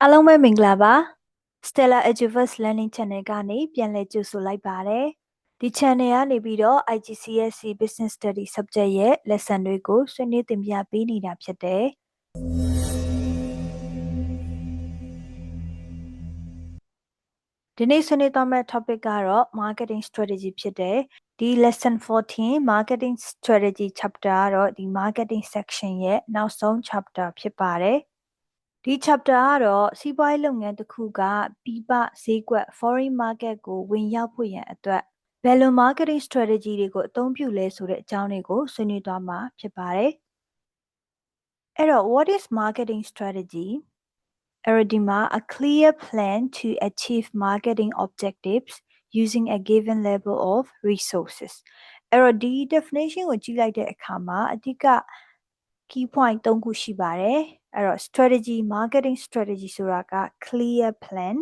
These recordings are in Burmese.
အားလုံးပဲမင်္ဂလာပါ Stella Eduverse Learning Channel ကနေပြန်လည်ကြိုဆိုလိုက်ပါတယ်ဒီ channel ကနေပြီးတော့ IGCSE Business Study Subject ရဲ့ lesson တွေကိုဆွေးနွေးသင်ပြပေးနေတာဖြစ်တယ်ဒီနေ့ဆွေးနွေးသွားမယ့် topic ကတော့ marketing strategy ဖြစ်တယ်ဒီ lesson 14 marketing strategy chapter ကတော့ဒီ marketing section ရဲ့နောက်ဆုံး chapter ဖြစ်ပါတယ်ဒီ chapter ကတော့စီးပွားရေးလုပ်ငန်းတစ်ခုကပြည်ပဈေးကွက် foreign market ကိုဝင်ရောက်ဖို့ရန်အတွက်ဘယ်လို marketing strategy တွေကိုအသုံးပြုလဲဆိုတဲ့အကြောင်းတွေကိုဆွေးနွေးသွားမှာဖြစ်ပါတယ်အဲ့တော့ what is marketing strategy အဲ့တော့ဒီမှာ a clear plan to achieve marketing objectives using a given level of resources အဲ့တော့ဒီ definition ကိုကြည့်လိုက်တဲ့အခါမှာအဓိက key point 3ခုရှိပါတယ်အဲ့တော့ strategy marketing strategy ဆိုတာက clear plan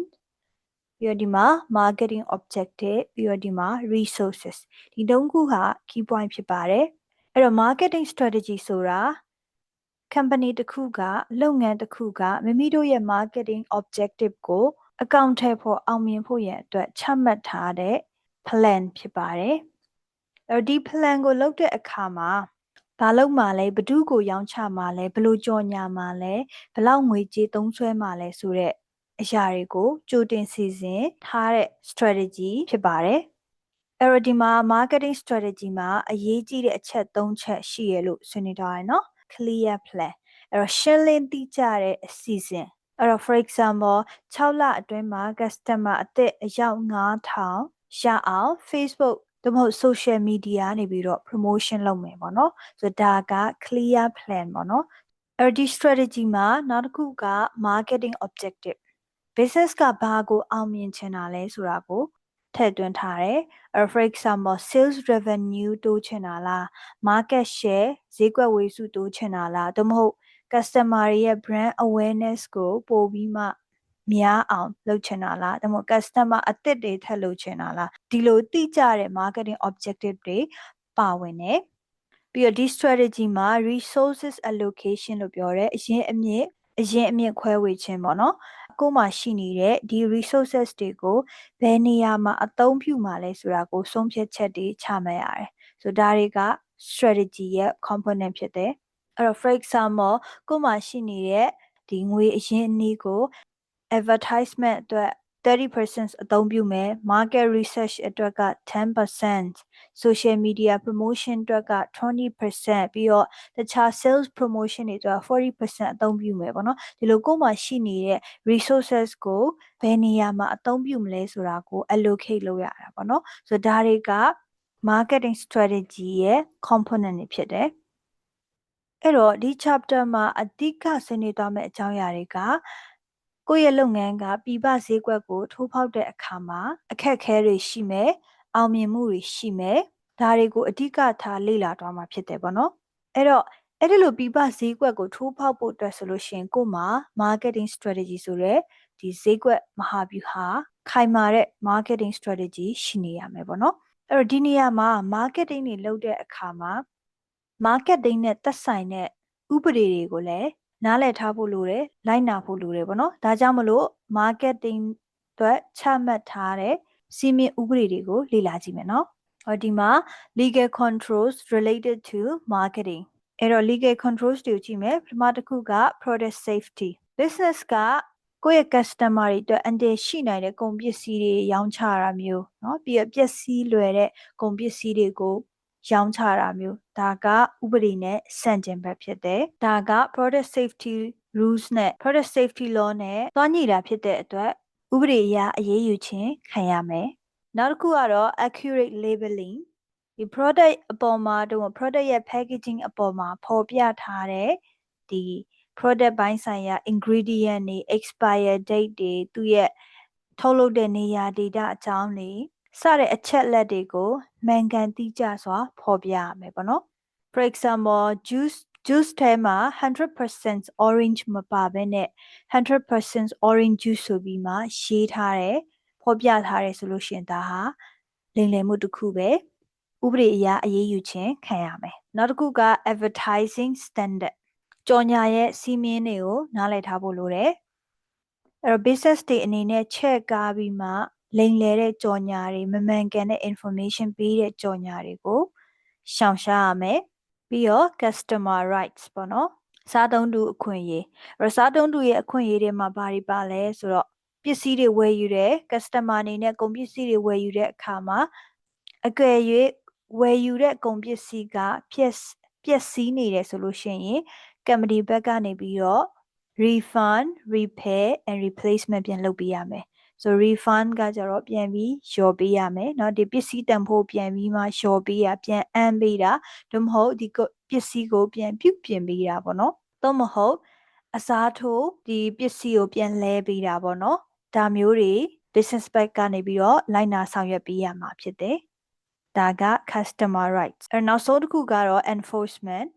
ပြီးတော့ဒီမှာ marketing objective ပြီးတော့ဒီမှာ resources ဒီ3ခုဟာ key point ဖြစ်ပါတယ်အဲ့တော့ marketing strategy ဆိုတာ company တစ်ခုကလုပ်ငန်းတစ်ခုကမိမိတို့ရဲ့ marketing objective ကိုအကောင့်ထဲဖို့အောင်မြင်ဖို့ရန်အတွက်ချမှတ်ထားတဲ့ plan ဖြစ်ပါတယ်အဲ့တော့ဒီ plan ကိုလုပ်တဲ့အခါမှာဘာလုပ်မှာလဲဘယ်သူကိုရောင်းချမှာလဲဘယ်လိုကြော်ညာမှာလဲဘယ်လောက်ငွေကြေးသုံးစွဲမှာလဲဆိုတဲ့အရာတွေကိုကြိုတင်စီစဉ်ထားတဲ့ strategy ဖြစ်ပါတယ်အဲ့တော့ဒီမှာ marketing strategy မှာအရေးကြီးတဲ့အချက်3ချက်ရှိရလို့ဆွေးနွေးထားရနော် clear plan အဲ့တော့ရှင်းလင်းတိကျတဲ့အစီအစဉ်အဲ့တော့ for example 6လအတွင်းမှာ customer အသစ်အယောက်9000ရအောင် Facebook သို့မဟုတ် social media နေပြီးတော့ promotion လုပ်မယ်ပေါ့နော်ဆိုတော့ဒါက clear plan ပေါ့နော်အဲ့ဒီ strategy မှာနောက်တစ်ခုက marketing objective business ကဘာကိုအောင်မြင်ချင်တာလဲဆိုတာကိုထည့်သွင်းထားတယ်for example sales revenue တိုးချင်တာလား market share ဈေးကွက်ဝေစုတိုးချင်တာလားသို့မဟုတ် customer ရဲ့ brand awareness ကိုပိုပြီးမှများအောင်လုပ်ချင်တာလားဒါမှမဟုတ် customer အသစ်တွေထပ်လုပ်ချင်တာလားဒီလိုတိကျတဲ့ marketing objective တွေပါဝင်တယ်ပြီးတော့ဒီ strategy မှာ resources allocation လို့ပြောတယ်အရင်အမြင့်ခွဲဝေခြင်းပေါ့နော်ကိုယ်မှာရှိနေတဲ့ဒီ resources တွေကိုဘယ်နေရာမှာအသုံးပြုမှာလဲဆိုတာကိုဆုံးဖြတ်ချက်တွေချမှတ်ရတယ်ဆိုဒါတွေက strategy ရဲ့ component ဖြစ်တယ်အဲ့တော့ for example ကိုယ်မှာရှိနေတဲ့ဒီငွေအရင်းအနှီးကို advertisement အတွက်30% အသုံးပြုမယ် market research အတွက်က10% social media promotion အတွက်က20% ပြီးတော့တခြား sales promotion တွေအတွက်40% အသုံးပြုမယ်ပေါ့နော်ဒီလိုကိုယ်မှာရှိနေတဲ့ resources ကိုဘယ်နေရာမှာအသုံးပြုမလဲဆိုတာကို allocate လုပ်ရတာပေါ့နော်ဆိုတော့ဒါတွေက marketing strategy ရဲ့ component တွေဖြစ်တယ်အဲ့တော့ဒီ chapter မှာအဓိကဆွေးနွေးသွားမယ့်အကြောင်းအရာတွေကကိုယ့်ရဲ့လုပ်ငန်းကပြည်ပဈေးကွက်ကိုထိုးဖောက်တဲ့အခါမှာအခက်အခဲတွေရှိမယ်အောင်မြင်မှုတွေရှိမယ်ဒါတွေကိုအဓိကထားလေ့လာသွားမှာဖြစ်တယ်ပေါ့နော်အဲ့တော့အဲ့ဒီလိုပြည်ပဈေးကွက်ကိုထိုးဖောက်ဖို့အတွက်ဆိုလို့ရှိရင်ကို့မှာ marketing strategy ဆိုတဲ့ဒီဈေးကွက်မဟာဗျူဟာခိုင်မာတဲ့ marketing strategy ရှိနေရမယ်ပေါ့နော်အဲ့တော့ဒီနေရာမှာ marketing တွေလုပ်တဲ့အခါမှာ marketing နဲ့သက်ဆိုင်တဲ့ဥပဒေတွေကိုလည်းနားလည်ထားဖို့လိုတယ်လိုက်နာဖို့လိုတယ်ပေါ့နော်ဒါကြောင့်မလို့ marketing အတွက်ချမှတ်ထားတဲ့စီမင်းဥပဒေတွေကိုလေ့လာကြည့်မယ်နော်ဟောဒီမှာ legal controls related to marketing အဲ့တော့ legal controls တွေကိုကြည့်မယ်ပထမတစ်ခုက product safety business ကကိုယ့်ရဲ့ customer တွေအတွက်အန်တရာယ်ရှိနိုင်တဲ့ကုန်ပစ္စည်းတွေရောင်းချတာမျိုးเนาะပြီးတော့ပျက်စီးလွယ်တဲ့ကုန်ပစ္စည်းတွေကိုရောင်းချတာမျိုးဒါကဥပဒေနဲ့ဆန့်ကျင်ဘက်ဖြစ်တယ်ဒါက product safety rules နဲ့ product safety law နဲ့တွားညှိတာဖြစ်တဲ့အတွက်ဥပဒေအရအရေးယူခြင်းခံရမယ်နောက်တစ်ခုကတော့ accurate labeling ဒီ product အပေါ်မှာတော့ product ရဲ့ packaging အပေါ်မှာဖော်ပြထားတဲ့ဒီ product ဘိုင်းဆိုင်ရာ ingredient တွေ expire date တွေသူ့ရဲ့ထုတ်လုပ်တဲ့နေရာဒေတာအကြောင်းတွေစတဲ့အချက်လက်တွေကိုမှန်ကန်တိကျစွာဖော်ပြရမယ်ပေါ့နော် for example juice ထဲမှာ100% orange မပါဘဲနဲ့100% orange juice ဆိုပြီးမှရေးထားတယ်ဖော်ပြထားတယ်ဆိုလို့ရှိရင်ဒါဟာလိမ်လည်မှုတစ်ခုပဲဥပဒေအရအရေးယူခြင်းခံရမယ်နောက်တစ်ခုက advertising standard ကြော်ညာရဲ့စီးမင်းတွေကိုနားလည်ထားဖို့လိုတယ် business တွေအနေနဲ့ချက်ကားပြီးမှလိမ်လည်တဲ့ကြော်ညာတွေမမှန်ကန်တဲ့ information ပေးတဲ့ကြော်ညာတွေကိုရှောင်ရှားရမယ်ပြီးတော့ customer rights ပေါ့နော်စားသုံးသူအခွင့်အရေးစားသုံးသူရဲ့အခွင့်အရေးတွေမှာဘာတွေပါလဲဆိုတော့ပစ္စည်းတွေဝယ်ယူတဲ့ customer အနေနဲ့ကုန်ပစ္စည်းတွေဝယ်ယူတဲ့အခါမှာအကယ်၍ဝယ်ယူတဲ့ကုန်ပစ္စည်းကပျက်စီးနေတယ်ဆိုလို့ရှိရင် company ဘက်ကနေပြီးတော့ refund repair and replacement ပြန်လုပ်ပေးရမယ်ဆို refund ကကြတော့ပြန်ပြီးလျှော်ပေးရမယ်เนาะဒီပစ္စည်းတန်ဖိုးပြန်ပြီးမှလျှော်ပေးရပြန်အမ်းပေးတာသို့မဟုတ်ဒီပစ္စည်းကိုပြန်ပြုပြင်ပေးတာပေါ့နော်သို့မဟုတ်အစားထိုးဒီပစ္စည်းကိုပြန်လဲပေးတာပေါ့နော်ဒါမျိုးတွေ business back ကနေပြီးတော့လိုက်နာဆောင်ရွက်ပေးရမှာဖြစ်တယ်ဒါက customer rights နောက်ဆုံးတစ်ခုကတော့ enforcement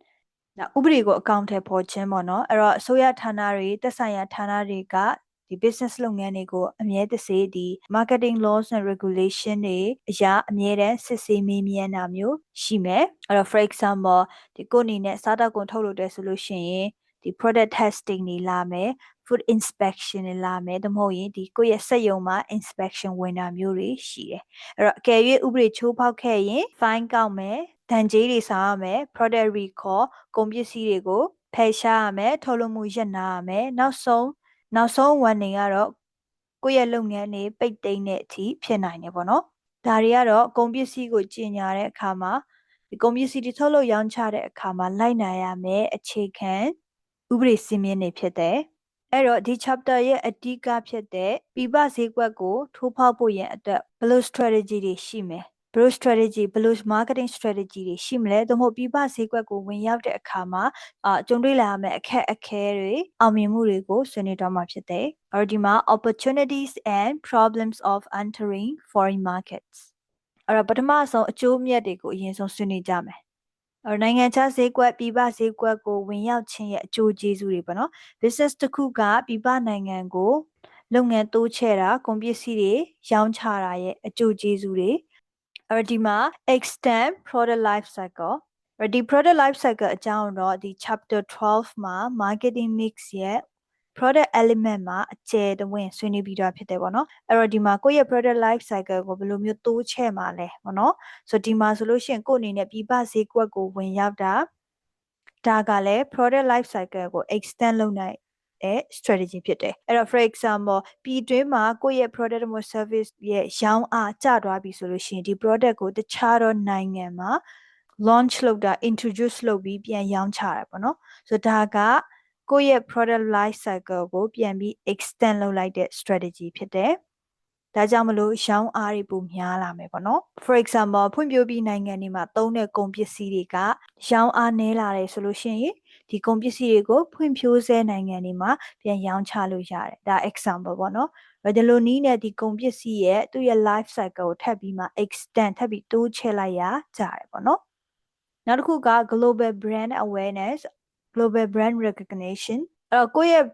ဥပဒေကိုအကောင့်ထဲပေါ်ခြင်းပေါ့နော်အဲ့တော့အစိုးရဌာနတွေသက်ဆိုင်ရာဌာနတွေကဒီ business လုပ်ငန်းတွေကိုအမြဲတစေဒီ marketing laws and regulation တွေအရာအမြဲတမ်းစစ်ဆေးမေးမြန်းတာမျိုးရှိမယ်အဲ့တော့ for example ဒီကိုအနေနဲ့စားတောက်ကုန်ထုတ်လုပ်တယ်ဆိုလို့ရှိရင်ဒီ product testing တွေလာမယ် food inspection တွေလာမယ်ဒါမှမဟုတ်ရင်ဒီကိုယ့်ရဲ့စက်ရုံမှာ inspection ဝင်တာမျိုးတွေရှိတယ်အဲ့တော့အကယ်၍ဥပဒေချိုးဖောက်ခဲ့ရင် fine ကောက်မယ်ဒဏ်ကြေးတွေဆောင်ရမယ် product recall ကုန်ပစ္စည်းတွေကိုဖယ်ရှားရမယ်ထုတ်လုပ်မှုရပ်နားရမယ်နောက်ဆုံးဝန်နေကတော့ကိုယ့်ရဲ့လုပ်ငန်းတွေပိတ်သိမ်းတဲ့အထိဖြစ်နိုင်တယ်ပေါ့နော်ဒါတွေကတော့ကုန်ပစ္စည်းကိုကြီးညာတဲ့အခါမှာဒီကုန်ပစ္စည်းတွေထုတ်လုပ်ရောင်းချတဲ့အခါမှာလိုက်နာရမယ်အခြေခံဥပဒေစည်းမျဉ်းတွေဖြစ်တယ်အဲ့တော့ဒီ chapter ရဲ့အဓိကဖြစ်တဲ့ပြပဈေးကွက်ကိုထိုးဖောက်ဖို့ရန်အတွက်ဘယ်လို strategy တွေရှိမယ်ဘယ်လို strategy ဘယ်လို marketing strategy တွေရှိမလဲသို့မဟုတ်ပြပဈေးကွက်ကိုဝင်ရောက်တဲ့အခါမှာကြုံတွေ့လာရမယ့်အခက်အခဲတွေအောင်မြင်မှုတွေကိုဆွေးနွေးတော့မှာဖြစ်တယ်။အဲ့ဒီမှာ opportunities and problems of entering foreign markets အဲ့တော့ပထမဆုံးအကျိုးမြတ်တွေကိုအရင်ဆုံးဆွေးနွေးကြမယ်။နိုင်ငံခြားဈေးကွက်ပြည်ပဈေးကွက်ကိုဝင်ရောက်ခြင်းရဲ့အကျိုးကျေးဇူးတွေပေါ့နော် business တစ်ခုကပြည်ပနိုင်ငံကိုလုပ်ငန်းတိုးချဲ့တာကုန်ပစ္စည်းတွေရောင်းချတာရဲ့အကျိုးကျေးဇူးတွေအဲ့ဒီမှာ extend product life cycle ဒီ product life cycle အကြောင်းတော့ဒီ chapter 12မှာ marketing mix ရဲ့ product element မှာအကျယ်တဝင့်ဆွေးနွေးပြီးတော့ဖြစ်တယ်ပေါ့နော်အဲ့တော့ဒီမှာကိုယ့်ရဲ့ product life cycle ကိုဘယ်လိုမျိုးတိုးချဲ့မှာလဲပေါ့နော်ဆိုဒီမှာဆိုလို့ရှိရင်ကိုယ့်အနေနဲ့ပြည်ပဈေးကွက်ကိုဝင်ရောက်တာဒါကလည်း product life cycle ကို extend လုပ်နိုင်strategy ဖြစ်တယ်အဲ့တော့ for example ပြည်တွင်းမှာကိုယ့်ရဲ့ product or service ရဲ့ရောင်းအားကျသွားပြီဆိုလို့ရှိရင်ဒီ product ကိုတခြားသောနိုင်ငံမှာ launch လုပ်တာ introduce လုပ်ပြီးပြန်ရောင်းချတာပေါ့နော်ဆိုဒါကကိုယ့်ရဲ့ product life cycle ကိုပြန်ပြီး extend လုပ်လိုက်တဲ့ strategy ဖြစ်တယ်ဒါကြောင့်မလို့ရောင်းအားတွေပိုများလာမယ်ပေါ့နော် for example ဖွံ့ဖြိုးပြီးနိုင်ငံတွေမှာသုံးတဲ့ကုန်ပစ္စည်းတွေကရောင်းအားနည်းလာတယ်ဆိုလို့ရှိရင်ဒီကုန်ပစ္စည်းတွေကိုဖွံ့ဖြိုးဆဲနိုင်ငံတွေမှာပြန်ရောင်းချလို့ရတယ်ဒါ example ပေါ့နော်ဒီလိုနည်းနဲ့ဒီကုန်ပစ္စည်းရဲ့သူ့ရဲ့ life cycle ကိုထပ်ပြီးမှ extend ထပ်ပြီးတိုးချဲ့လိုက်ရကြတယ်ပေါ့နော်နောက်တစ်ခုက global brand awareness global brand recognition အဲ့တော့ကိုယ့်ရဲ့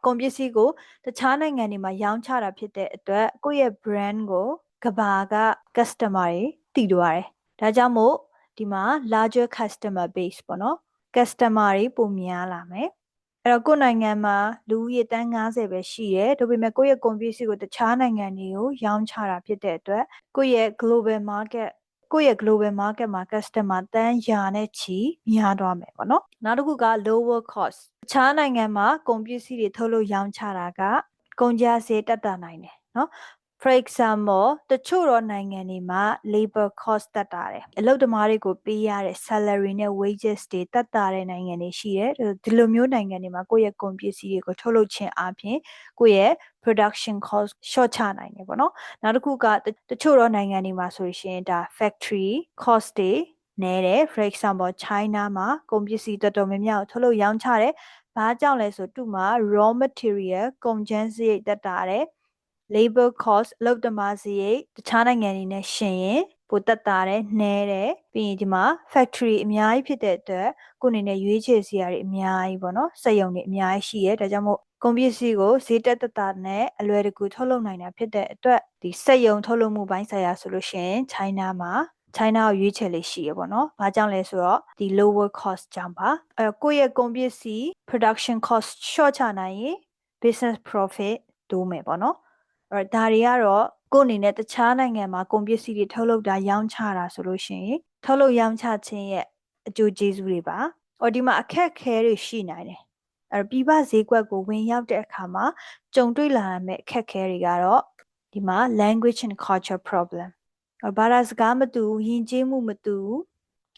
ကုန်ပစ္စည်းကိုတခြားနိုင်ငံတွေမှာရောင်းချတာဖြစ်တဲ့အတွက်ကိုယ့်ရဲ့ brand ကိုကမ္ဘာက customer တွေတည်သွားတယ်ဒါကြောင့်မို့ဒီမှာ larger customer base ပေါ့နော် customer တွေပိုများလာမယ်အဲ့တော့ကိုယ့်နိုင်ငံမှာလူဦးရေတန်း90ပဲရှိတယ်ဒါပေမဲ့ကိုယ့်ရဲ့ကုန်ပစ္စည်းကိုတခြားနိုင်ငံတွေကိုရောင်းချတာဖြစ်တဲ့အတွက်ကိုယ့်ရဲ့ global market မှာ customer တန်းရာနဲ့ချီများသွားမယ်ပေါ့နော်နောက်တစ်ခုက lower cost တခြားနိုင်ငံမှာကုန်ပစ္စည်းတွေထုတ်လုပ်ရောင်းချတာကကုန်ကျစရိတ်တက်တာနိုင်တယ်နော် for example တချို့တော့နိုင်ငံတွေမှာ labor cost တက်တာတယ်အလုပ်သမားတွေကိုပေးရတဲ့ salary နဲ့ wages တွေတက်တာတဲ့နိုင်ငံတွေရှိတယ်ဒီလိုမျိုးနိုင်ငံတွေမှာကိုယ့်ရဲ့ကုန်ပစ္စည်းတွေကိုထုတ်လုပ်ခြင်းအပြင်ကိုယ့်ရဲ့ production cost လျှော့ချနိုင်တယ်ပေါ့နော်နောက်တစ်ခုကတချို့တော့နိုင်ငံတွေမှာဆိုရှင်ဒါ factory cost တွေနည်းတယ် for example China မှာကုန်ပစ္စည်းတော်တော်များများကိုထုတ်လုပ်ရောင်းချတယ်ဘာကြောင့်လဲဆိုသူ့မှာ raw material ကုန်ကျန်းစရိတ်တက်တာတယ် labor cost အလုပ်သမားစရိတ်တခြားနိုင်ငံတွေနဲ့ယှဉ်ရင်ပိုတက်တာတယ်နှဲတယ်ပြီးရင်ဒီမှာ factory အများကြီးဖြစ်တဲ့အတွက်ကိုယ်အနေနဲ့ရွေးချယ်စရာတွေအများကြီးပေါ့နော်စက်ရုံတွေအများကြီးရှိရဲဒါကြောင့်မို့ကုန်ပစ္စည်းကိုဈေးတက်တာနဲ့အလွယ်တကူထုတ်လုပ်နိုင်တာဖြစ်တဲ့အတွက်ဒီစက်ရုံထုတ်လုပ်မှုပိုင်းဆိုင်ရာဆိုလို့ရှိရင် China ကိုရွေးချယ်လေးရှိရပေါ့နော်။ဘာကြောင့်လဲဆိုတော့ဒီ lower cost ကြောင့်ပါ။ကိုယ့်ရဲ့ကုန်ပစ္စည်း production cost လျှော့ချနိုင်ရင် business profit တိုးမယ်ပေါ့နော်အဲ့တော့ဒါတွေကတော့ကိုယ့်အနေနဲ့တခြားနိုင်ငံမှာကုန်ပစ္စည်းတွေထုတ်လုပ်တာရောင်းချတာဆိုလို့ရှိရင်ထုတ်လုပ်ရောင်းချခြင်းရဲ့အကျိုးကျေးဇူးတွေပါအော်ဒီမှာအခက်အခဲတွေရှိနိုင်တယ်အဲ့တော့ပြည်ပဈေးကွက်ကိုဝင်ရောက်တဲ့အခါမှာကြုံတွေ့လာရမယ့်အခက်အခဲတွေကတော့ဒီမှာ language and culture problem ဘာသာစကားမတူယဉ်ကျေးမှုမတူ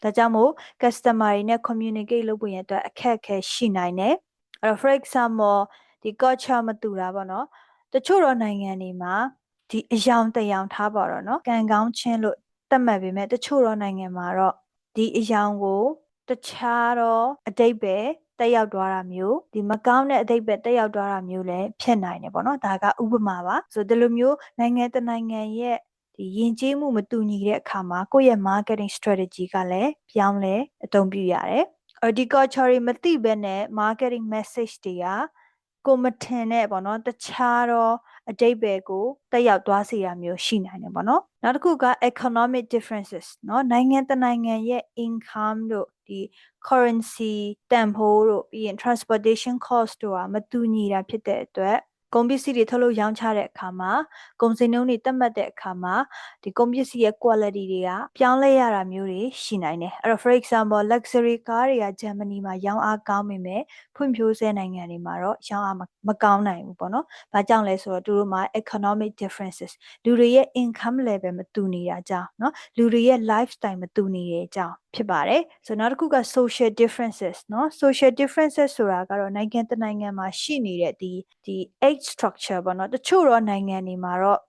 ဒါကြောင့်မို့ customer တွေနဲ့ communicate လုပ်ဖို့ရတဲ့အခက်အခဲရှိနိုင်တယ်အဲ့တော့ for example ဒီ culture မတူတာပေါ့နော်တချို့တော့နိုင်ငံတွေမှာဒီအယောင်တယောင်ထားပါတော့နော်ကံကောင်းခြင်းလို့သတ်မှတ်ပေမဲ့တချို့တော့နိုင်ငံမှာတော့ဒီအယောင်ကိုတခြားတော့အတိတ်ပဲတက်ရောက်သွားတာမျိုးဒီမကောင်းတဲ့အတိတ်ပဲတက်ရောက်သွားတာမျိုးလည်းဖြစ်နိုင်တယ်ပေါ့နော်ဒါကဥပမာပါဆိုဒီလိုမျိုးနိုင်ငံတနိုင်ငံရဲ့ဒီယဉ်ကျေးမှုမတူညီတဲ့အခါမှာကိုယ့်ရဲ့ marketing strategy ကလည်းပြောင်းလဲအသုံးပြုရတယ်ဒီ culture တွေမသိဘဲနဲ့ marketing message တွေကကိုမထင်တဲ့ပေါ့နော်တခြားတော့အတိတ်ပဲကိုတက်ရောက်သွားစေတာမျိုးရှိနိုင်တယ်ပေါ့နော်နောက်တစ်ခုက economic differences เนาะနိုင်ငံတနိုင်ငံရဲ့ income တို့ဒီ currency တန်ဖိုးတို့ပြီးရင် transportation cost တို့ကမတူညီတာဖြစ်တဲ့အတွက်ကုန်ပစ္စည်းတွေထုတ်လုပ်ရောင်းချတဲ့အခါမှာကုန်စည်နှုန်းတွေတက်မှတ်တဲ့အခါမှာဒီကုန်ပစ္စည်းရဲ့ quality တွေကပြောင်းလဲရတာမျိုးတွေရှိနိုင်တယ်အဲ့တော့ for example luxury car တွေကဂျာမနီမှာရောင်းအားကောင်းပေမဲ့ဖွံ့ဖြိုးဆဲနိုင်ငံတွေမှာတော့ရောင်းအားမကောင်းနိုင်ဘူးပေါ့နော်။ဘာကြောင့်လဲဆိုတော့သူတို့မှာ economic differences လူတွေရဲ့ income level မတူနေတာကြောင့်เนาะလူတွေရဲ့ lifestyle မတူနေတဲ့အကြောင်းဖြစ်ပါတယ်ဆိုနောက်တစ်ခုက social differences เนาะ social differences ဆိုတာကတော့နိုင်ငံတစ်နိုင်ငံမှာရှိနေတဲ့ဒီ age structure ပေါ့เนาะတချို့တော့နိုင်ငံတွေမှာတော့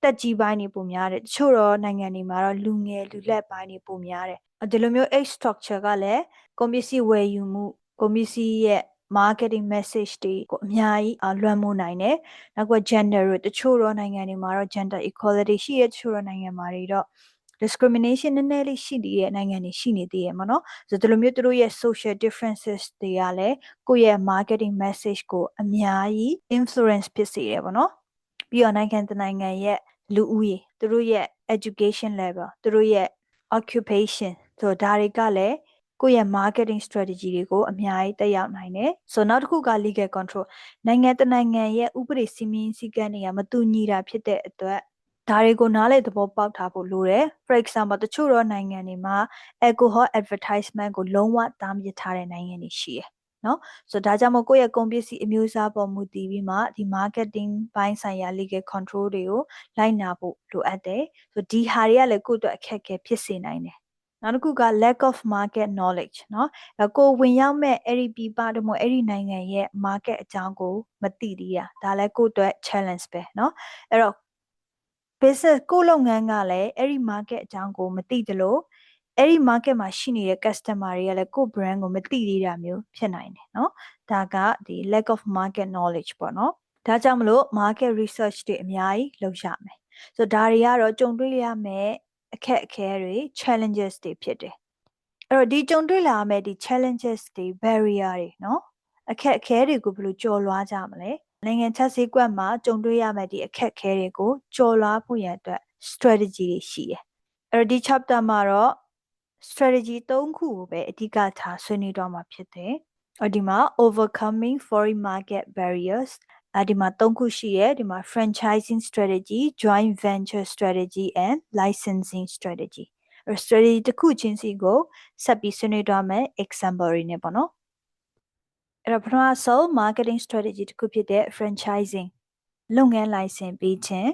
တက်ကြီးပိုင်းတွေပုံများတယ်တချို့တော့နိုင်ငံတွေမှာတော့လူငယ်လူလက်ပိုင်းတွေပုံများတယ်ဒီလိုမျိုး age structure ကလည်းကုန်ပစ္စည်းဝယ်ယူမှုကုန်ပစ္စည်းရဲ့ marketing message တွေကိုအများကြီးလွှမ်းမိုးနိုင်တယ်။နောက်က gender တို့တချို့တော့နိုင်ငံတွေမှာတော့ gender equality ရှိရဲ့တချို့တော့နိုင်ငံမှာတွေတော့ discrimination နည်းနည်းလေးရှိတဲ့နိုင်ငံတွေရှိနေသေးတယ်မနော်။ဆိုတော့ဒီလိုမျိုးသူတို့ရဲ့ social differences တွေကလည်းကိုယ့်ရဲ့ marketing message ကိုအများကြီး influence ဖြစ်စေတယ်ပေါ့နော်။ပြီးတော့နိုင်ငံတစ်နိုင်ငံရဲ့လူဦးရေသူတို့ရဲ့ education level သူတို့ရဲ့ occupation ဆိုတော့ဒါတွေကလည်းကိုယ့်ရဲ့ marketing strategy တွေကိုအများကြီးတက်ရောက်နိုင်တယ်။ဆိုနောက်တစ်ခုက legal control နိုင်ငံတစ်နိုင်ငံရဲ့ဥပဒေစည်းမျဉ်းစည်းကမ်းတွေကမတူညီတာဖြစ်တဲ့အတွက်ဒါတွေကိုနားလည်သဘောပေါက်ထားဖို့လိုတယ် for example တချို့တော့နိုင်ငံတွေမှာ alcohol advertisement ကိုလုံးဝတားမြစ်ထားတဲ့နိုင်ငံတွေရှိတယ်နော်ဆိုတော့ဒါကြောင့်မို့ကိုယ့်ရဲ့ကုန်ပစ္စည်းအမျိုးအစားပေါ်မူတည်ပြီးမှဒီ marketing ဘိုင်းဆိုင်ရာ legal control တွေကိုလိုက်နာဖို့လိုအပ်တယ်ဆိုတော့ဒီဟာတွေကလည်းကိုယ့်အတွက်အခက်အခဲဖြစ်စေနိုင်တယ်နောက်တစ်ခုက lack of market knowledge เนาะကိုဝင်ရောက်မဲ့အဲ့ဒီပြည်ပတို့မို့အဲ့ဒီနိုင်ငံရဲ့ market အကြောင်းကိုမသိသေးတာဒါလည်းကိုယ့်အတွက် challenge ပဲเนาะအဲ့တော့ business ကိုလုပ်ငန်းကလည်းအဲ့ဒီ market အကြောင်းကိုမသိသလိုအဲ့ဒီ market မှာရှိနေတဲ့ customer တွေကလည်းကိုယ့် brand ကိုမသိသေးတာမျိုးဖြစ်နိုင်တယ်เนาะဒါကဒီ lack of market knowledge ပေါ့เนาะဒါကြောင့်မလို့ market research တွေအများကြီးလုပ်ရမယ်ဆိုတော့ဒါတွေကတော့ကြုံတွေ့ရမယ့်အခက်အခဲတွေ challenges တွေဖြစ်တယ်အဲ့တော့ဒီကြုံတွေ့လာမယ့်ဒီ challenges တွေ barrier တွေเนาะအခက်အခဲတွေကိုဘယ်လိုကျော်လွှားကြမလဲနိုင်ငံခြားဈေးကွက်မှာကြုံတွေ့ရမယ့်ဒီအခက်အခဲတွေကိုကျော်လွှားဖို့ရန်အတွက် strategy တွေရှိတယ်အဲ့တော့ဒီ chapter မှာတော့ strategy 3ခုကိုပဲအဓိကထားဆွေးနွေးတော့မှာဖြစ်တယ်ဒီမှာ overcoming foreign market barriers ဒီမှာ3ခုရှိရဲဒီမှာ franchising strategy joint venture strategy and licensing strategy strategy တစ်ခုချင်းစီကိုဆက်ပြီးဆွေးနွေးတော့မယ် example တွေနဲ့ပေါ့နော်အဲ့တော့ပထမဆုံး marketing strategy တစ်ခုဖြစ်တဲ့ franchising လုပ်ငန်း license ပေးခြင်း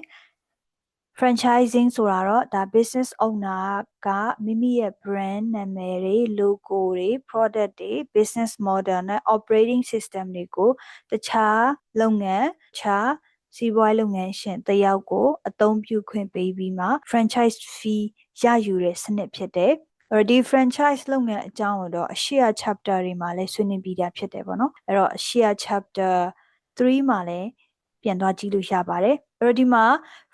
franchising ဆိုတာတော့ဒါ business owner ကမိမိရဲ့ brand နာမည်တွေ logo တွေ product တွေ business model နဲ့ operating system တွေကိုတခြားလုပ်ငန်းတခြားစီးပွားလုပ်ငန်းရှင်တစ်ယောက်ကိုအသုံးပြုခွင့်ပေးပြီးမှ franchise fee ရယူတဲ့စနစ်ဖြစ်တယ်ဒီ franchise လုပ်ငန်းအကြောင်းကိုတော့အရှိရ chapter တွေမှာလည်းဆွေးနွေးပြီးသားဖြစ်တယ်ပေါ့နော်အဲ့တော့အရှိရ chapter 3မှာလည်းပြန်သွားကြည့်လို့ရပါတယ်အဲ့တော့ဒီမှာ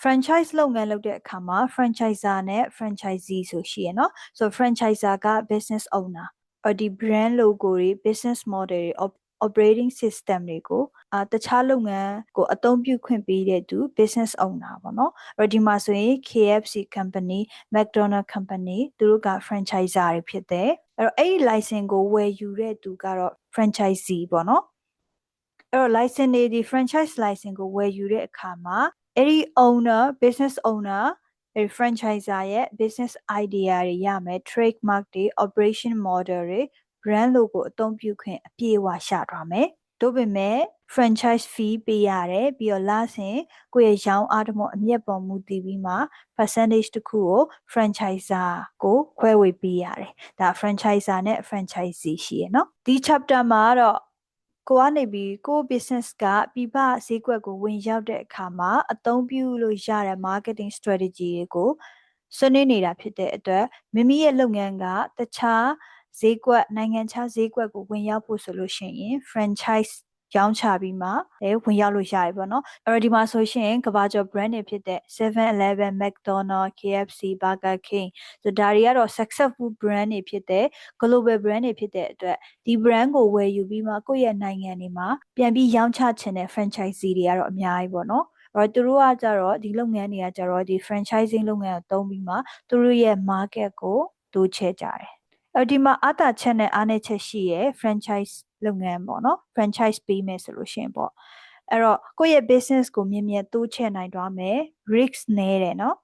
franchise လုပ်ငန်းလုပ်တဲ့အခါမှာ franchisor နဲ့ franchisee ဆိုရှိရနော်ဆို franchisor က business owner ဒီ brand logo တွေ business model တွေ operating system တွေကိုတခြားလုပ်ငန်းကိုအသုံးပြုခွင့်ပေးတဲ့သူ business owner ပေါ့နော်အဲ့ဒီမှာဆိုရင် KFC company McDonald company သူတို့က franchisor တွေဖြစ်တယ်အဲ့တော့အဲ့ဒီ license ကိုဝယ်ယူတဲ့သူကတော့ franchisee ပေါ့နော် အဲ့တော့ license တွေဒီ franchise license ကိုဝယ်ယူတဲ့အခါမှာအဲ့ဒီ owner business owner အဲ့ franchisor ရဲ့ business idea တွေရမယ် trademark တွေ operation model တွေ brand logo အသုံးပြုခွင့်အပြည့်အဝရသွားမယ်တို့ပေမဲ့ franchise fee ပေးရတယ်ပြီးတော့လစဉ်ကိုယ့်ရဲ့ရောင်းအားတမောအမြတ်ပေါ်မူတည်ပြီးမှ percentage တစ်ခုကို franchisor ကိုခွဲဝေပေးရတယ်ဒါ franchisor နဲ့ franchisee ရှိရနော်ဒီ chapter မှာတော့ကိုကနေပြီးကို business ကပြပဈေးကွက်ကိုဝင်ရောက်တဲ့အခါမှာအသုံးပြုလို့ရတဲ့ marketing strategy တွေကိုဆွေးနွေးနေတာဖြစ်တဲ့အတွက်မိမိရဲ့လုပ်ငန်းကတခြားဈေးကွက်နိုင်ငံခြားဈေးကွက်ကိုဝင်ရောက်ဖို့ဆိုလို့ရှိရင် franchise ရောင်းချပြီးမှလည်းဝင်ရောက်လို့ရတယ်ပေါ့နော်အဲ့တော့ဒီမှာဆိုရှင်ကမ္ဘာကျော် brand တွေဖြစ်တဲ့ 7-Eleven, McDonald, KFC, Burger King ဆိုဒါတွေကတော့ successful brand တွေဖြစ်တဲ့ global brand တွေဖြစ်တဲ့အတွက်ဒီ brand ကိုဝယ်ယူပြီးမှကိုယ့်ရဲ့နိုင်ငံတွေမှာပြန်ပြီးရောင်းချချင်တဲ့ franchisee တွေကတော့အများကြီးပေါ့နော်အဲ့တော့သူတို့ကကြတော့ဒီလုပ်ငန်းတွေကကြတော့ဒီ franchising လုပ်ငန်းကိုသုံးပြီးမှသူတို့ရဲ့ market ကိုတိုးချဲ့ကြတယ်အဲ့ဒီမှာအတာချက်နဲ့အားနည်းချက်ရှိရယ် franchise လုပ်ငန်းပေါ့နော် franchise ပေးမယ်ဆိုလို့ရှိရင်ပေါ့အဲ့တော့ကိုယ့်ရဲ့ business ကိုမြင်မြင်တိုးချဲ့နိုင်သွားမယ် risk နည်းတယ်နော်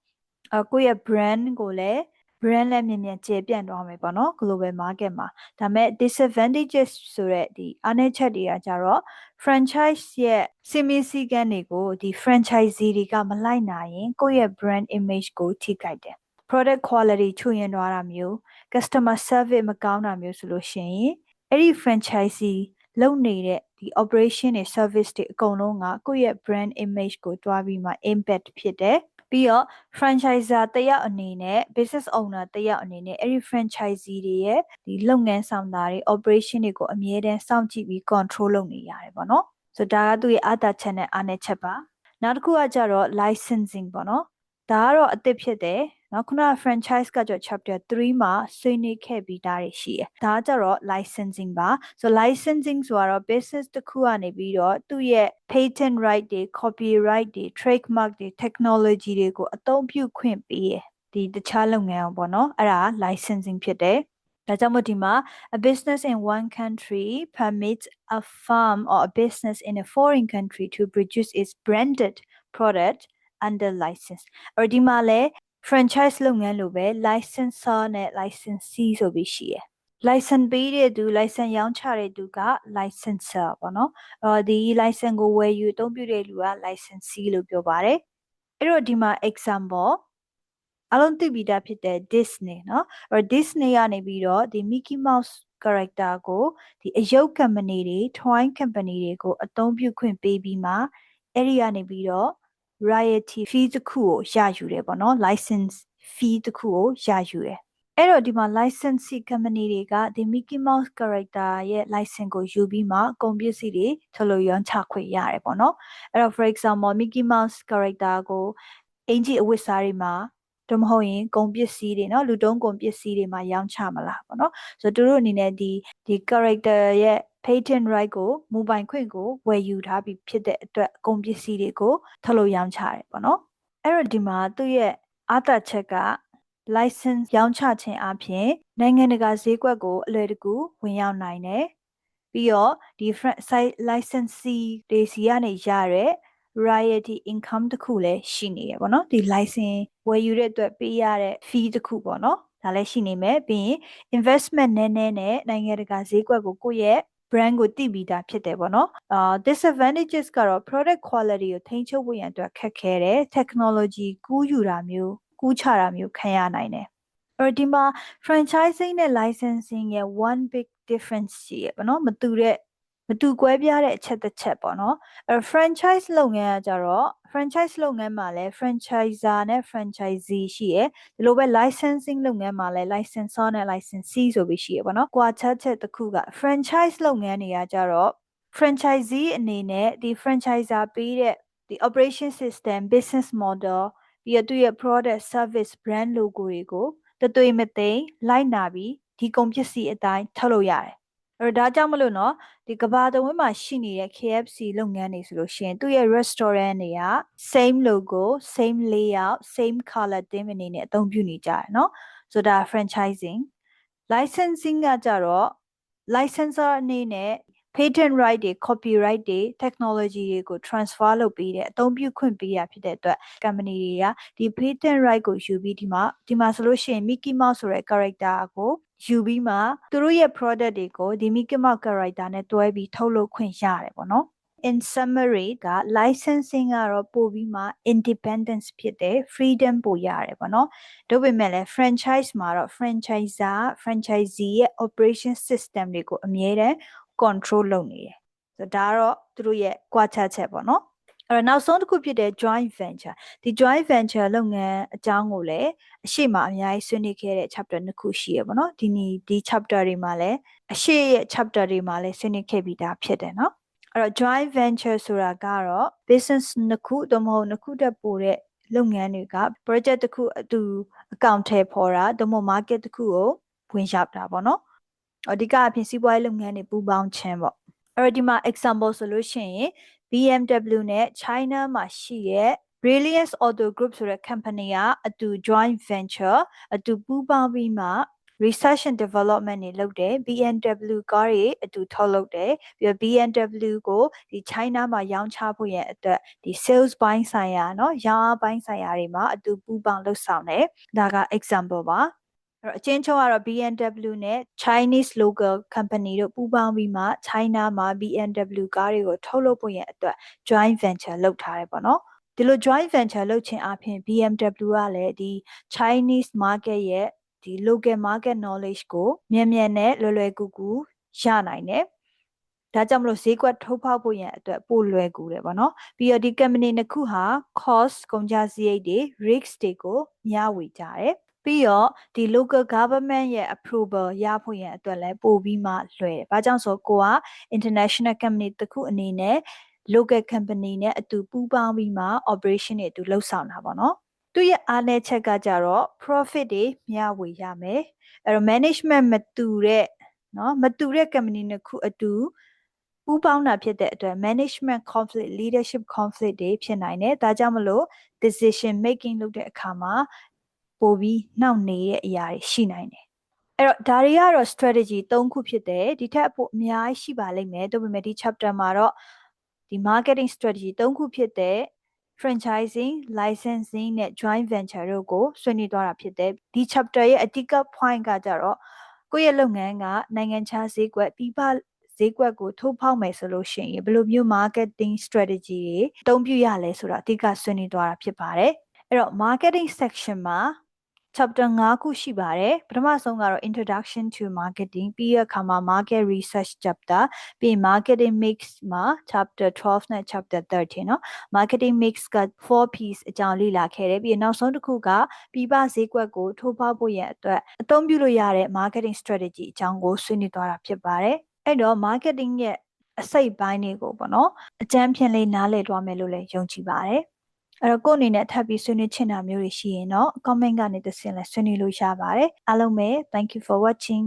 ကိုယ့်ရဲ့ brand ကိုလည်း brand လည်းမြင်မြင်ကျေပြန့်သွားမယ်ပေါ့နော် global market မှာဒါမဲ့ disadvantages ဆိုတဲ့ဒီအားနည်းချက်တွေကကြတော့ franchise ရဲ့စည်းမျဉ်းစည်းကမ်းတွေကိုဒီ franchisee တွေကမလိုက်နိုင်ရင်ကိုယ့်ရဲ့ brand image ကိုထိခိုက်တယ် product quality ချွတ်ယွင်းသွားတာမျိုး customer service မကောင်းတာမျိုးဆိုလို့ရှိရင်အဲ့ဒီ franchisee လုပ်နေတဲ့ဒီ operation တွေ service တွေအကုန်လုံးကကိုယ့်ရဲ့ brand image ကိုတွားပြီးမှ impact ဖြစ်တယ်ပြီးတော့ franchisor တယောက်အနေနဲ့ business owner တယောက်အနေနဲ့အဲ့ဒီ franchisee တွေရဲ့ဒီလုပ်ငန်းဆောင်တာတွေ operation တွေကိုအမြဲတမ်းစောင့်ကြည့်ပြီး control လုပ်နေရတယ်ပေါ့နော်ဆိုဒါကသူ့ရဲ့အားသာချက်နဲ့အားနည်းချက်ပါနောက်တစ်ခုကကြတော့ licensing ပေါ့နော်ဒါကတော့အသစ်ဖြစ်တယ်နော်ခုနက franchise ကကြတော့ chapter 3မှာဆွေးနွေးခဲ့ပြီးသားတွေရှိတယ်ဒါကြတော့ licensing ပါဆို licensing ဆိုတော့ business တစ်ခုကနေပြီးတော့သူ့ရဲ့ patent right တွေ copyright တွေ trademark တွေ technology တွေကိုအသုံးပြုခွင့်ပေးရဒီတခြားလုပ်ငန်းအောင်ပေါ့နော်အဲ့ဒါ licensing ဖြစ်တယ်ဒါကြောင့်မို့ဒီမှာ a business in one country permits a firm or a business in a foreign country to produce its branded product under license အဲ့ဒီမှာလဲ franchise လုပ်ငန်းလိုပဲ licensor နဲ့ licensee ဆိုပြီးရှိရယ် license ပေးတဲ့သူ license ရောင်းချတဲ့သူက licensor ပေါ့နော်ဒီ license ကိုဝယ်ယူအသုံးပြုတဲ့လူက licensee လို့ပြောပါတယ်အဲ့တော့ဒီမှာ example အလုံးသိပြီးသားဖြစ်တဲ့ Disney เนาะအဲ့ Disney ကနေပြီးတော့ဒီ Mickey Mouse character ကိုဒီအယုတ် company တွေ toy company တွေကိုအသုံးပြုခွင့်ပေးပြီးမှအဲ့ဒီကနေပြီးတော့ royalty fee တစ်ခုကိုရယူတယ်ပေါ့နော် license fee တစ်ခုကိုရယူတယ်အဲ့တော့ဒီမှာ licensee company တွေကဒီ Mickey Mouse character ရဲ့ license ကိုယူပြီးမှကုန်ပစ္စည်းတွေထုတ်လုပ်ရောင်းချခွင့်ရတယ်ပေါ့နော်အဲ့တော့ for example Mickey Mouse character ကိုအင်ဂျီအဝတ်စားတွေမှာတော့မဟုတ်ရင်ကုန်ပစ္စည်းတွေเนาะလူတုံးကုန်ပစ္စည်းတွေမှာရောင်းချမလားပေါ့เนาะဆိုတော့သူတို့အနေနဲ့ဒီ character ရဲ့ patent right ကိုမူပိုင်ခွင့်ကိုဝယ်ယူထားပြီးဖြစ်တဲ့အတွက်ကုန်ပစ္စည်းတွေကိုထုတ်လုပ်ရောင်းချတယ်ပေါ့เนาะအဲ့တော့ဒီမှာသူ့ရဲ့အားသာချက်က license ရောင်းချခြင်းအပြင်နိုင်ငံတကာဈေးကွက်ကိုအလွယ်တကူဝင်ရောက်နိုင်တယ်ပြီးတော့ဒီ licensee တွေစီကနေရတဲ့ royalty income တခုလည်းရှိနေရပေါ့နော်ဒီ license ဝယ်ယူတဲ့အတွက်ပေးရတဲ့ fee တခုပေါ့နော်ဒါလည်းရှိနေမယ်ပြီးရင် investment နည်းနည်းနဲ့နိုင်ငံတကာဈေးကွက်ကိုကိုယ့်ရဲ့ brand ကိုတည်ပြီးသားဖြစ်တယ်ပေါ့နော်disadvantages ကတော့ product quality ကိုထိန်းချုပ်ဖို့ရန်အတွက်ခက်ခဲတယ် technology ကူးယူတာမျိုးကူးချတာမျိုးခံရနိုင်တယ်အဲ့ဒီမှာ franchising နဲ့ licensing ရဲ့ one big difference ရှိရပေါ့နော်မတူကွဲပြားတဲ့အချက်တစ်ချက်ပေါ့နော်အဲ့ franchise လုပ်ငန်းကကြတော့ franchise လုပ်ငန်းမှာလည်း franchisor နဲ့ franchisee ရှိရယ်ဒီလိုပဲ licensing လုပ်ငန်းမှာလည်း licensor နဲ့ licensee ဆိုပြီးရှိရယ်ပေါ့နော်ကွာခြားချက်တစ်ခုက franchise လုပ်ငန်းတွေကကြတော့ franchisee အနေနဲ့ဒီ franchisor ပေးတဲ့ဒီ operation system business model ပြီးတော့သူ့ရဲ့ product service brand logo တွေကိုတသွေးမသိမ်းလိုက်နာပြီးဒီကုန်ပစ္စည်းအတိုင်းထုတ်လုပ်ရတယ်အဲ့ဒါကြောင့်မလို့နော်ဒီကဘာတဝင်းမှာရှိနေတဲ့ KFC လုပ်ငန်းတွေဆိုလို့ရှိရင်သူ့ရဲ့ restaurant တွေက same logo same layout same color theme အနေနဲ့အသုံးပြုနေကြတယ်เนาะဆိုတော့ franchising licensing ကကြတော့ licensor အနေနဲ့ patent right တွေ copyright တွေ technology တွေကို transfer လုပ်ပေးတဲ့အသုံးပြုခွင့်ပေးရဖြစ်တဲ့အတွက် company တွေကဒီ patent right ကိုယူပြီးဒီမှာဆိုလို့ရှိရင် Mickey Mouse ဆိုတဲ့ character ကိုယူပြီးမှသူတို့ရဲ့ product တွေကိုဒီ Mickey Mouse character နဲ့တွဲပြီးထုတ်လုပ်ခွင့်ရတယ်ပေါ့နော် in summary က licensing ကတော့ပို့ပြီးမှ independence ဖြစ်တယ် freedom ပို့ရတယ်ပေါ့နော်ဒါပေမဲ့လည်း franchise မှာတော့ franchisee ရဲ့ operation system တွေကိုအမြဲတမ်း control လုပ်နေတယ်ဆိုတော့ဒါကတော့သူတို့ရဲ့ကွာခြားချက်ပေါ့နော်အဲ့တော့နောက်ဆုံးတစ်ခုဖြစ်တဲ့ joint venture ဒီ joint venture လုပ်ငန်းအကြောင်းကိုလည်းအရှိမအများကြီးဆွေးနွေးခဲ့တဲ့ chapter နှစ်ခုရှိရပေါ့နော်ဒီ chapter တွေမှာလည်းအရှိရဲ့ chapter တွေမှာလည်းဆွေးနွေးခဲ့ပြီးသားဖြစ်တယ်နော်အဲ့တော့ joint venture ဆိုတာကတော့ business နှစ်ခုသို့မဟုတ်နှစ်ခုတက်ပို့တဲ့လုပ်ငန်းတွေက project တစ်ခုအတူအကောင့်ထဲပေါ်တာသို့မဟုတ် market တစ်ခုကိုဝင်ရောက်တာပေါ့နော်အဓိကအဖြစ်စီးပွားရေးလုပ်ငန်းတွေပူးပေါင်းခြင်းပေါ့အဲ့တော့ဒီမှာ example ဆိုလို့ရှိရင် BMW နဲ့ China မှာရှိရဲ့ Brilliance Auto Group ဆိုတဲ့ company ကအတူ joint venture အတူပူးပေါင်းပြီးမှ research and development တွေလုပ်တယ် BMW ကားတွေအတူထုတ်လုပ်တယ်ပြီးတော့ BMW ကိုဒီ China မှာရောင်းချဖို့ရအတွက်ဒီ sales ပိုင်းဆိုင်ရာเนาะရောင်းအားပိုင်းဆိုင်ရာတွေမှာအတူပူးပေါင်းလုပ်ဆောင်တယ်ဒါက example ပါအချင်းချုပ်ကတော့ BMW နဲ့ Chinese local company တို့ပူးပေါင်းပြီးမှ China မှာ BMW ကားတွေကိုထုတ်လုပ်ဖို့ရအတွက် joint venture လုပ်ထားတယ်ပေါ့နော်ဒီလို joint venture လုပ်ခြင်းအပြင် BMW ကလည်းဒီ Chinese market ရဲ့ဒီ local market knowledge ကိုမြန်မြန်နဲ့လွယ်ကူကူရနိုင်တယ်ဒါကြောင့်မလို့ဈေးကွက်ထုတ်ဖောက်ဖို့ရန်အတွက်ပို့လွယ်ကူတယ်ပေါ့နော်ပြီးတော့ဒီ company နှစ်ခုဟာ cost ကုန်ကျစရိတ်တွေ risk တွေကိုမျှဝေကြတယ်ပြီးတော့ဒီ local government ရဲ့ approval ရဖို့ရန်အတွက်လည်းပို့ပြီးမှလွယ်တယ်။ဘာကြောင့်ဆိုကိုက international company တစ်ခုအနေနဲ့ local company နဲ့အတူပူးပေါင်းပြီးမှ operation တွေအတူလှုပ်ဆောင်တာပေါ့နော်။သူရဲ့အားနည်းချက်ကကြတော့ profit တွေမျှဝေရမယ်။အဲ့တော့ management မတူတဲ့ company နှစ်ခုအတူပူးပေါင်းတာဖြစ်တဲ့အတွက် management conflict leadership conflict တွေဖြစ်နိုင်တယ်။ဒါကြောင့်မလို့ decision making လုပ်တဲ့အခါမှာပိုပြီးနှောင့်နှေးတဲ့အရာတွေရှိနိုင်တယ်အဲ့တော့ဒါတွေကတော့ strategy 3ခုဖြစ်တယ်ဒီထက်အများကြီးရှိပါလိမ့်မယ်ဒါပေမဲ့ဒီ chapter မှာတော့ဒီ marketing strategy 3ခုဖြစ်တဲ့ franchising licensing နဲ့ joint venture တို့ကိုဆွေးနွေးသွားတာဖြစ်တယ်ဒီ chapter ရဲ့အဓိက point ကကြတော့ကိုယ့်ရဲ့လုပ်ငန်းကနိုင်ငံခြားဈေးကွက်ပြည်ပဈေးကွက်ကိုထိုးဖောက်မယ်ဆိုလို့ရှိရင်ဘယ်လိုမျိုး marketing strategy တွေအသုံးပြုရလဲဆိုတာအဓိကဆွေးနွေးသွားတာဖြစ်ပါတယ်အဲ့တော့ marketing section မှာ chapter 5ခုရှိပါတယ်ပထမဆုံးကတော့ introduction to marketing ပြီးရခါမှာ market research chapter ပြီး marketing mix မှာ chapter 12နဲ့ chapter 13เนาะ marketing mix က 4 piece အကြောင်းလေ့လာခဲ့တယ်ပြီးနောက်ဆုံးတစ်ခုကပြည်ပဈေးကွက်ကိုထိုးဖောက်ဖို့ရအတွက်အသုံးပြုလို့ရတဲ့ marketing strategy အကြောင်းကိုဆွေးနွေးသွားတာဖြစ်ပါတယ်အဲ့တော့ marketing ရဲ့အစိတ်ပိုင်းတွေကိုပေါ့နော်အကြမ်းဖြင့်လေးနားလည်သွားမယ်လို့လည်းယုံကြည်ပါတယ်အဲ့တော့ကိုယ့်အနေနဲ့ထပ်ပြီးဆွေးနွေးချင်တာမျိုးတွေရှိရင်တော့ comment ကနေတစ်ဆင့်လည်းဆွေးနွေးလို့ရပါတယ်အားလုံးပဲ thank you for watching